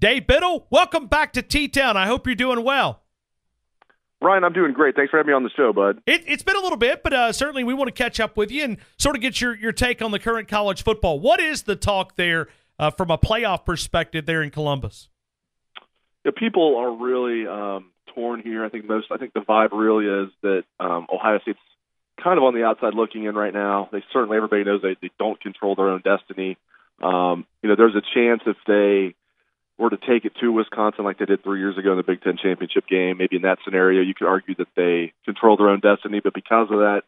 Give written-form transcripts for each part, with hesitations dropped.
Dave Biddle, welcome back to T-Town. I hope you're doing well. Ryan, I'm doing great. Thanks for having me on the show, bud. It's been a little bit, but certainly we want to catch up with you and sort of get your take on the current college football. What is the talk there from a playoff perspective there in Columbus? Yeah, people are really torn here. I think the vibe really is that Ohio State's kind of on the outside looking in right now. Everybody knows they don't control their own destiny. There's a chance if they were to take it to Wisconsin like they did 3 years ago in the Big Ten championship game, maybe in that scenario you could argue that they control their own destiny. But because of that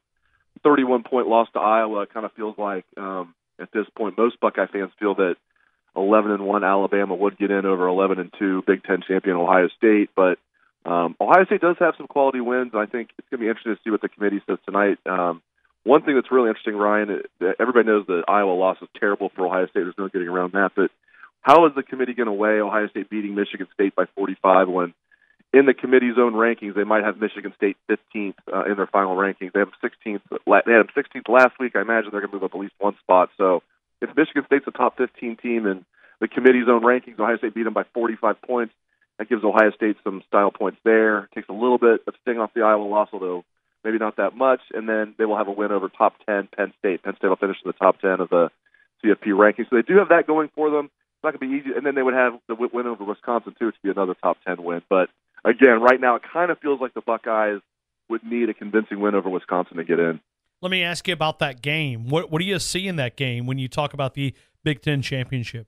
31-point loss to Iowa, it kind of feels like at this point most Buckeye fans feel that 11-1 Alabama would get in over 11-2 Big Ten champion Ohio State. But Ohio State does have some quality wins. I think it's going to be interesting to see what the committee says tonight. One thing that's really interesting, Ryan, everybody knows the Iowa loss is terrible for Ohio State. There's no getting around that. But how is the committee going to weigh Ohio State beating Michigan State by 45 when in the committee's own rankings they might have Michigan State 15th in their final rankings? They have 16th. They had them 16th last week. I imagine they're going to move up at least one spot. So if Michigan State's a top 15 team in the committee's own rankings, Ohio State beat them by 45 points. That gives Ohio State some style points there. Takes a little bit of sting off the Iowa loss, although maybe not that much. And then they will have a win over top 10 Penn State. Penn State will finish in the top 10 of the CFP rankings. So they do have that going for them. It's not going to be easy. And then they would have the win over Wisconsin, too, which would be another top 10 win. But, again, right now it kind of feels like the Buckeyes would need a convincing win over Wisconsin to get in. Let me ask you about that game. What do you see in that game when you talk about the Big Ten championship?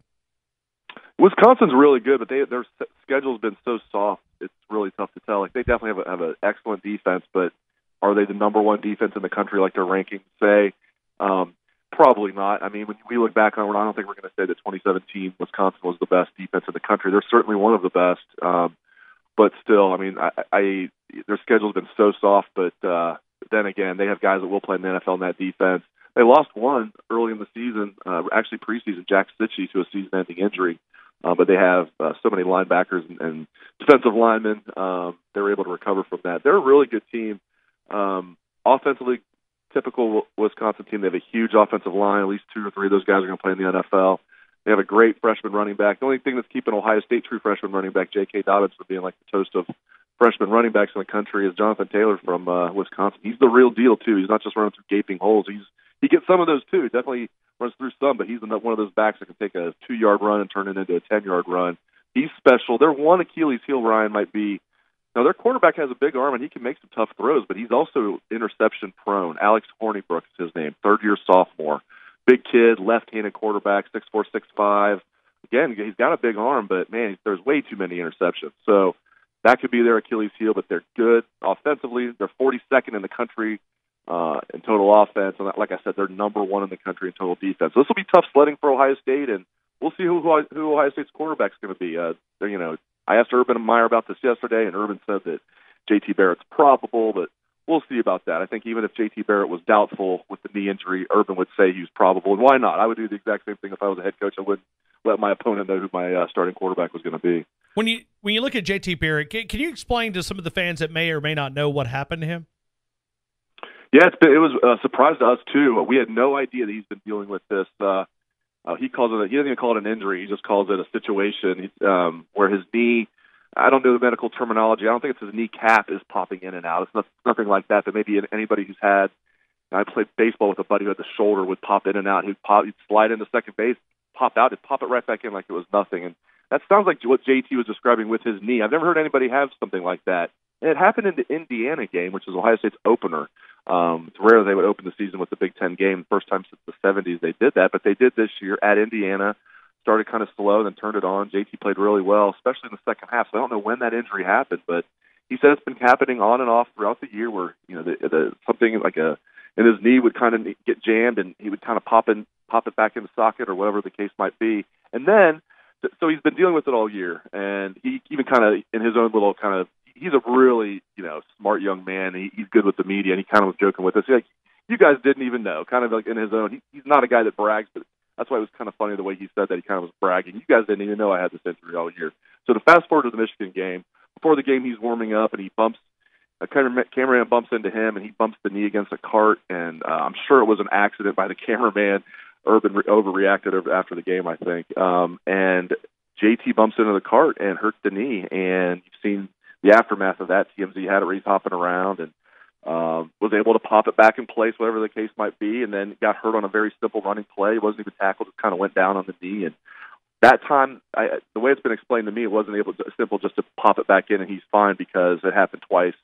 Wisconsin's really good, but their schedule's been so soft, it's really tough to tell. Like, they definitely have an excellent defense, but are they the number one defense in the country like their rankings say? Probably not. I mean, when we look back on it, I don't think we're going to say that 2017 Wisconsin was the best defense in the country. They're certainly one of the best, but still, I mean, their schedule's been so soft, but then again, they have guys that will play in the NFL in that defense. They lost one early in the season, actually preseason, Jack Sitchie, to a season-ending injury. But they have so many linebackers and defensive linemen. They were able to recover from that. They're a really good team. Offensively, typical Wisconsin team. They have a huge offensive line. At least 2 or 3 of those guys are going to play in the NFL. They have a great freshman running back. The only thing that's keeping Ohio State true freshman running back J.K. Dobbins from being like the toast of freshman running backs in the country is Jonathan Taylor from Wisconsin. He's the real deal, too. He's not just running through gaping holes. He gets some of those, too. He definitely runs through some, but he's one of those backs that can take a 2-yard run and turn it into a 10-yard run. He's special. Their one Achilles heel, Ryan, might be now their quarterback has a big arm and he can make some tough throws, but he's also interception prone. Alex Hornibrook is his name, third-year sophomore. Big kid, left-handed quarterback, 6'4", 6'5". Again, he's got a big arm, but, man, there's way too many interceptions. So that could be their Achilles heel, but they're good offensively. They're 42nd in the country in total offense. And like I said, they're number 1 in the country in total defense. So this will be tough sledding for Ohio State, and we'll see who Ohio State's quarterback's going to be. I asked Urban Meyer about this yesterday, and Urban said that J.T. Barrett's probable, but we'll see about that. I think even if J.T. Barrett was doubtful with the knee injury, Urban would say he was probable, and why not? I would do the exact same thing if I was a head coach. I wouldn't let my opponent know who my starting quarterback was going to be. When you look at J.T. Barrett, can you explain to some of the fans that may or may not know what happened to him? Yeah, it was a surprise to us, too. We had no idea that he's been dealing with this. He doesn't even call it an injury. He just calls it a situation where his knee, I don't know the medical terminology. I don't think it's his kneecap is popping in and out. It's nothing like that, but maybe anybody who's had, I played baseball with a buddy who had the shoulder would pop in and out. He'd slide into second base, pop out, he'd pop it right back in like it was nothing. And that sounds like what JT was describing with his knee. I've never heard anybody have something like that. And it happened in the Indiana game, which is Ohio State's opener. It's rare they would open the season with the Big Ten game. First time since the 70s they did that, but they did this year at Indiana. Started kind of slow, then turned it on. JT played really well, especially in the second half. So I don't know when that injury happened, but he said it's been happening on and off throughout the year where, something like in his knee would kind of get jammed and he would kind of pop it back in the socket or whatever the case might be. And then, so he's been dealing with it all year. And he even kind of, in his own little kind of, he's a really, smart young man. He's good with the media, and he kind of was joking with us. Like, you guys didn't even know, kind of like in his own. He's not a guy that brags, but that's why it was kind of funny the way he said that. He kind of was bragging. You guys didn't even know I had this injury all year. So to fast forward to the Michigan game, before the game he's warming up, and a cameraman bumps into him, and he bumps the knee against a cart, and I'm sure it was an accident by the cameraman. Urban overreacted after the game, I think. And JT bumps into the cart and hurts the knee, and you've seen the aftermath of that. TMZ had it where he's hopping around and was able to pop it back in place, whatever the case might be, and then got hurt on a very simple running play. He wasn't even tackled, just kind of went down on the knee. And that time, the way it's been explained to me, it wasn't simple just to pop it back in and he's fine, because it happened twice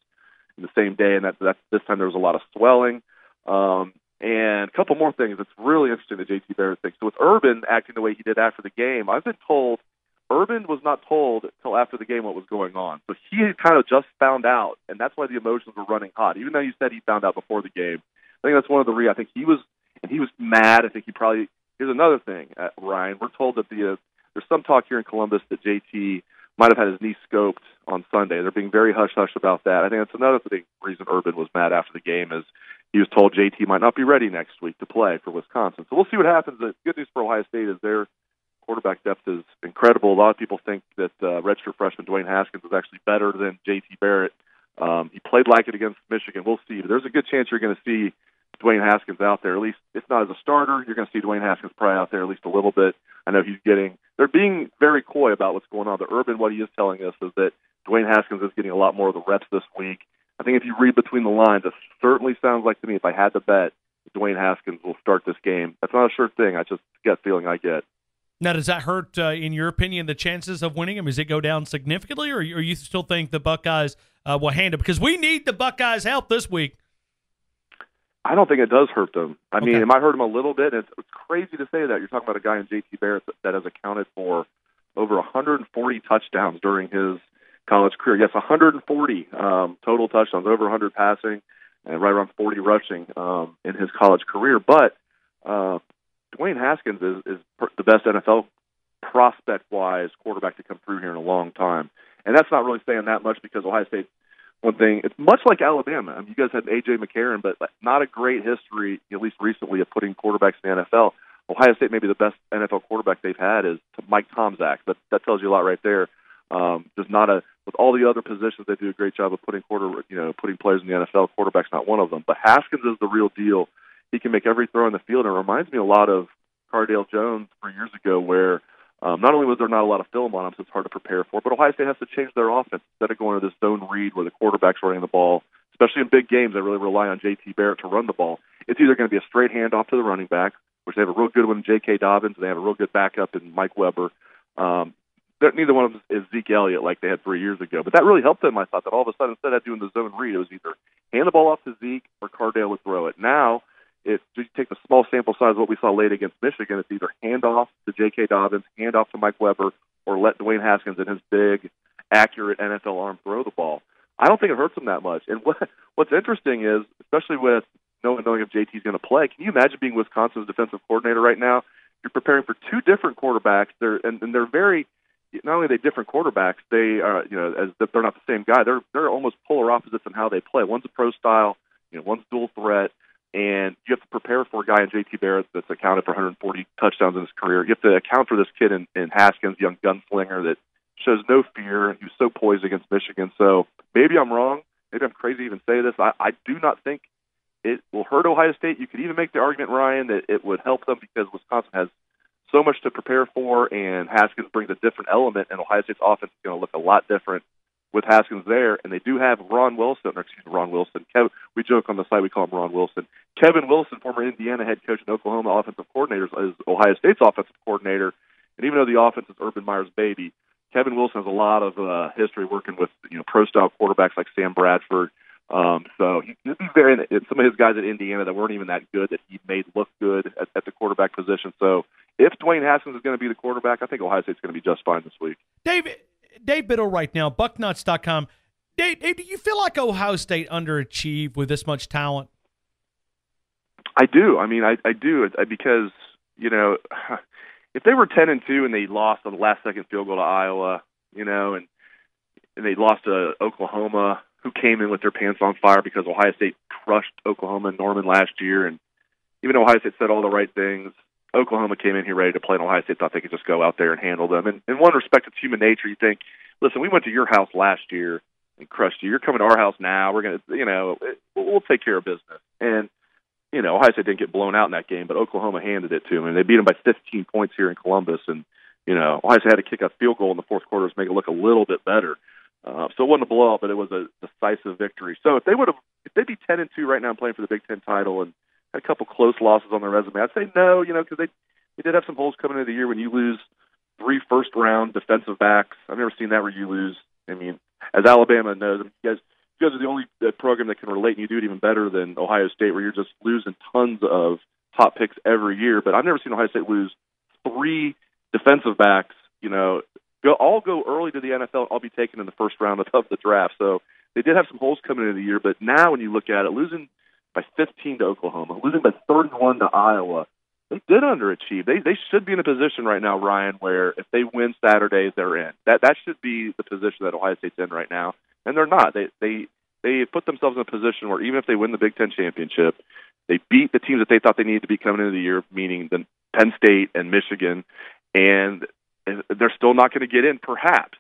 in the same day, and that this time there was a lot of swelling. And a couple more things. It's really interesting, the JT Barrett thing. So with Urban acting the way he did after the game, I've been told Urban was not told until after the game what was going on. So he had kind of just found out, and that's why the emotions were running hot. Even though you said he found out before the game, I think that's one of the I think he was mad. I think he probably. Here's another thing, Ryan. We're told that there's some talk here in Columbus that JT might have had his knee scoped on Sunday. They're being very hush-hush about that. I think that's another reason Urban was mad after the game, is he was told JT might not be ready next week to play for Wisconsin. So we'll see what happens. The good news for Ohio State is their quarterback depth is incredible. A lot of people think that redshirt freshman Dwayne Haskins is actually better than JT Barrett. He played like it against Michigan. We'll see. But there's a good chance you're going to see Dwayne Haskins out there. At least, if not as a starter, you're going to see Dwayne Haskins probably out there at least a little bit. I know they're being very coy about what's going on. The Urban, what he is telling us is that Dwayne Haskins is getting a lot more of the reps this week. I think if you read between the lines, it certainly sounds like to me, if I had to bet, Dwayne Haskins will start this game. That's not a sure thing. I just get the feeling I get. Now, does that hurt, in your opinion, the chances of winning them? Does it go down significantly, or you still think the Buckeyes will handle it? Because we need the Buckeyes' help this week. I don't think it does hurt them. I mean, it might hurt them a little bit. It's crazy to say that. You're talking about a guy in JT Barrett that has accounted for over 140 touchdowns during his college career. Yes, 140 total touchdowns, over 100 passing, and right around 40 rushing in his college career. But Dwayne Haskins is the best NFL prospect-wise quarterback to come through here in a long time. And that's not really saying that much, because Ohio State, one thing, it's much like Alabama. I mean, you guys had A.J. McCarron, but not a great history, at least recently, of putting quarterbacks in the NFL. Ohio State, maybe the best NFL quarterback they've had is Mike Tomczak. But that tells you a lot right there. With all the other positions, they do a great job of putting players in the NFL. Quarterback's not one of them. But Haskins is the real deal. He can make every throw in the field, and it reminds me a lot of Cardale Jones 3 years ago, where not only was there not a lot of film on him, so it's hard to prepare for, but Ohio State has to change their offense. Instead of going to this zone read where the quarterback's running the ball, especially in big games, they really rely on JT Barrett to run the ball. It's either going to be a straight handoff to the running back, which they have a real good one in J.K. Dobbins, and they have a real good backup in Mike Weber. Neither one of them is Zeke Elliott like they had 3 years ago. But that really helped them, I thought, that all of a sudden, instead of doing the zone read, it was either hand the ball off to Zeke or Cardale would throw it. Now, if you take the small sample size of what we saw late against Michigan, it's either hand off to J.K. Dobbins, hand off to Mike Weber, or let Dwayne Haskins in his big, accurate NFL arm throw the ball. I don't think it hurts them that much. And what's interesting is, especially with knowing if JT's going to play, can you imagine being Wisconsin's defensive coordinator right now? You're preparing for two different quarterbacks. They're very, not only are they different quarterbacks, they are, as they're not the same guy. They're almost polar opposites in how they play. One's a pro style, one's dual threat. And you have to prepare for a guy in J.T. Barrett that's accounted for 140 touchdowns in his career. You have to account for this kid in Haskins, young gunslinger that shows no fear. He was so poised against Michigan. So maybe I'm wrong. Maybe I'm crazy to even say this. I do not think it will hurt Ohio State. You could even make the argument, Ryan, that it would help them because Wisconsin has so much to prepare for, and Haskins brings a different element, and Ohio State's offense is going to look a lot different with Haskins there. And they do have Ron Wilson. We joke on the site, we call him Ron Wilson. Kevin Wilson, former Indiana head coach and Oklahoma offensive coordinator, is Ohio State's offensive coordinator. And even though the offense is Urban Meyer's baby, Kevin Wilson has a lot of history working with pro-style quarterbacks like Sam Bradford. So he'd be some of his guys at Indiana that weren't even that good that he made look good at the quarterback position. So if Dwayne Haskins is going to be the quarterback, I think Ohio State's going to be just fine this week. Dave Biddle right now, BuckNuts.com. Dave, do you feel like Ohio State underachieved with this much talent? I do. I mean, I do because, if they were 10-2 and they lost on the last-second field goal to Iowa, and they lost to Oklahoma, who came in with their pants on fire because Ohio State crushed Oklahoma and Norman last year, and even though Ohio State said all the right things, Oklahoma came in here ready to play, and Ohio State thought they could just go out there and handle them. And in one respect, it's human nature. You think, listen, we went to your house last year and crushed you. You're coming to our house now. We're going to, we'll take care of business. And, Ohio State didn't get blown out in that game, but Oklahoma handed it to them. And they beat them by 15 points here in Columbus. And Ohio State had to kick a field goal in the fourth quarter to make it look a little bit better. So it wasn't a blowout, but it was a decisive victory. So if they'd be 10-2 right now and playing for the Big Ten title and had a couple close losses on their resume, I'd say no, because they did have some holes coming into the year when you lose 3 first-round defensive backs. I've never seen that where you lose. I mean, as Alabama knows, you guys are the only program that can relate, and you do it even better than Ohio State, where you're just losing tons of top picks every year. But I've never seen Ohio State lose 3 defensive backs, all go early to the NFL, all be taken in the first round of the draft. So they did have some holes coming into the year, but now when you look at it, losing by 15 to Oklahoma, losing by 31 to Iowa, they did underachieve. They should be in a position right now, Ryan, where if they win Saturdays, they're in. That should be the position that Ohio State's in right now, and they're not. They put themselves in a position where even if they win the Big Ten championship, they beat the teams that they thought they needed to be coming into the year, meaning the Penn State and Michigan, and they're still not going to get in, perhaps.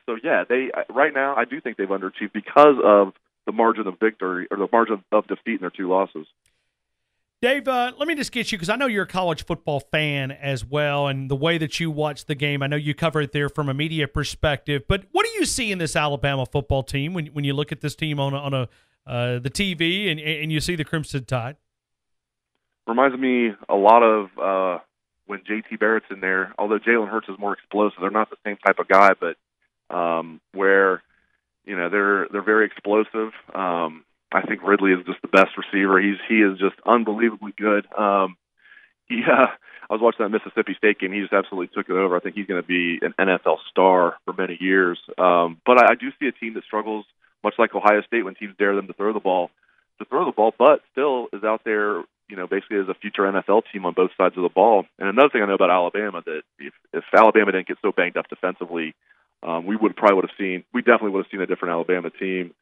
So, yeah, right now I do think they've underachieved because of the margin of victory or the margin of defeat in their 2 losses. Dave, let me just get you, because I know you're a college football fan as well, and the way that you watch the game, I know you cover it there from a media perspective, but what do you see in this Alabama football team when you look at this team on the TV and you see the Crimson Tide? Reminds me a lot of when JT Barrett's in there, although Jalen Hurts is more explosive. They're not the same type of guy, but where they're very explosive. I think Ridley is just the best receiver. He is just unbelievably good. I was watching that Mississippi State game. He just absolutely took it over. I think he's going to be an NFL star for many years. But I do see a team that struggles, much like Ohio State, when teams dare them to throw the ball, but still is out there, basically as a future NFL team on both sides of the ball. And another thing I know about Alabama, that if Alabama didn't get so banged up defensively, we definitely would have seen a different Alabama team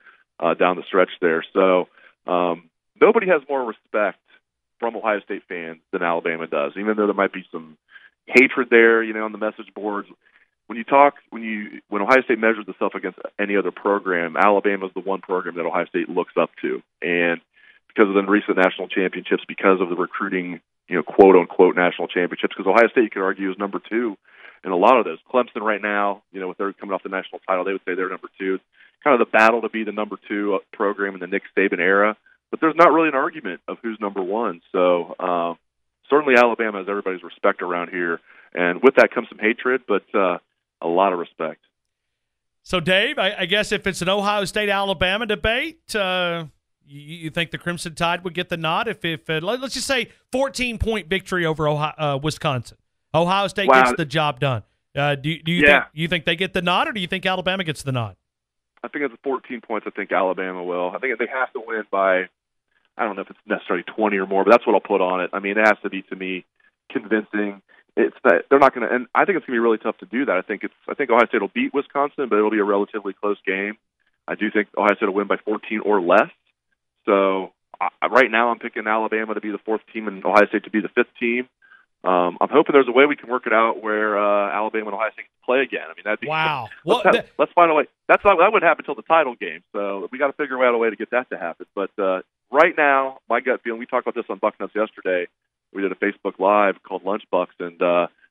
down the stretch there. So nobody has more respect from Ohio State fans than Alabama does, even though there might be some hatred there, on the message boards. When Ohio State measures itself against any other program, Alabama is the one program that Ohio State looks up to. And because of the recent national championships, because of the recruiting, quote unquote national championships, because Ohio State, you could argue, is number 2 in a lot of those. Clemson right now, with their coming off the national title, they would say they're number 2. It's kind of the battle to be the number 2 program in the Nick Saban era, but there's not really an argument of who's number 1. So certainly Alabama has everybody's respect around here, and with that comes some hatred, but a lot of respect. So, Dave, I guess if it's an Ohio State-Alabama debate, you think the Crimson Tide would get the nod if let's just say 14-point victory over Wisconsin. Ohio State gets the job done. Do you think they get the nod, or do you think Alabama gets the nod? I think it's 14 points. I think Alabama will. I think they have to win by, I don't know if it's necessarily 20 or more, but that's what I'll put on it. I mean, it has to be, to me, convincing. They're not going to, and I think it's going to be really tough to do that. I think Ohio State will beat Wisconsin, but it'll be a relatively close game. I do think Ohio State will win by 14 or less. So right now I'm picking Alabama to be the 4th team and Ohio State to be the 5th team. I'm hoping there's a way we can work it out where Alabama and Ohio State can play again. I mean, that'd be wow. Let's find a way. That wouldn't happen until the title game, so we got to figure out a way to get that to happen. But right now, my gut feeling. We talked about this on BuckNuts yesterday. We did a Facebook Live called Lunch Bucks, and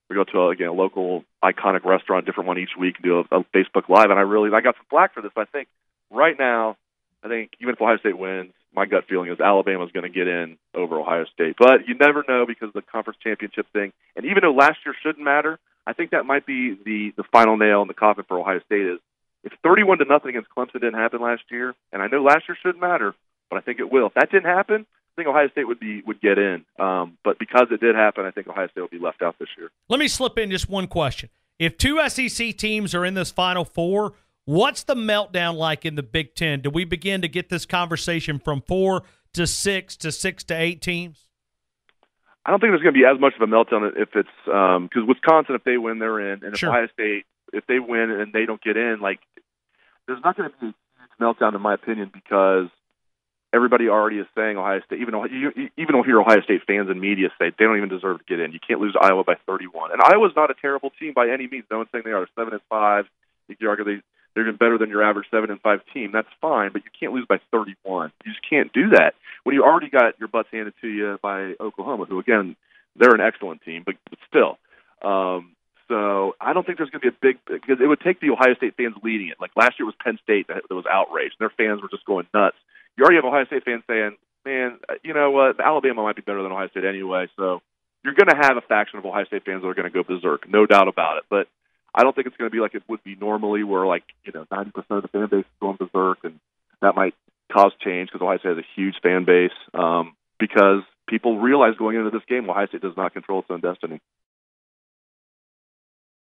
we go to a local iconic restaurant, different one each week, and do a Facebook Live. And I got some flack for this. But I think right now, even if Ohio State wins, my gut feeling is Alabama's going to get in over Ohio State. But you never know because of the conference championship thing. And even though last year shouldn't matter, I think that might be the final nail in the coffin for Ohio State. Is if 31-0 against Clemson didn't happen last year, and I know last year shouldn't matter, but I think it will. If that didn't happen, I think Ohio State would get in. But because it did happen, I think Ohio State will be left out this year. Let me slip in just one question. If 2 SEC teams are in this Final Four, what's the meltdown like in the Big Ten? Do we begin to get this conversation from 4 to 6 to 6 to 8 teams? I don't think there's going to be as much of a meltdown if it's because Wisconsin, if they win, they're in, and if Sure. Ohio State, if they win and they don't get in, there's not going to be a huge meltdown in my opinion because everybody already is saying Ohio State. Even though here Ohio State fans and media say they don't even deserve to get in. You can't lose to Iowa by 31, and Iowa's not a terrible team by any means. No one's saying they are. 7-5. You could argue they're even better than your average 7-5 team. That's fine, but you can't lose by 31. You just can't do that when you already got your butts handed to you by Oklahoma, who again they're an excellent team, but still. So I don't think there's going to be a big, because it would take the Ohio State fans leading it. Like last year was Penn State that was outraged. Their fans were just going nuts. You already have Ohio State fans saying, man, you know what, Alabama might be better than Ohio State anyway. So you're going to have a faction of Ohio State fans that are going to go berserk, no doubt about it. But I don't think it's going to be like it would be normally where 90% of the fan base is going berserk, and that might cause change because Ohio State has a huge fan base because people realize going into this game Ohio State does not control its own destiny.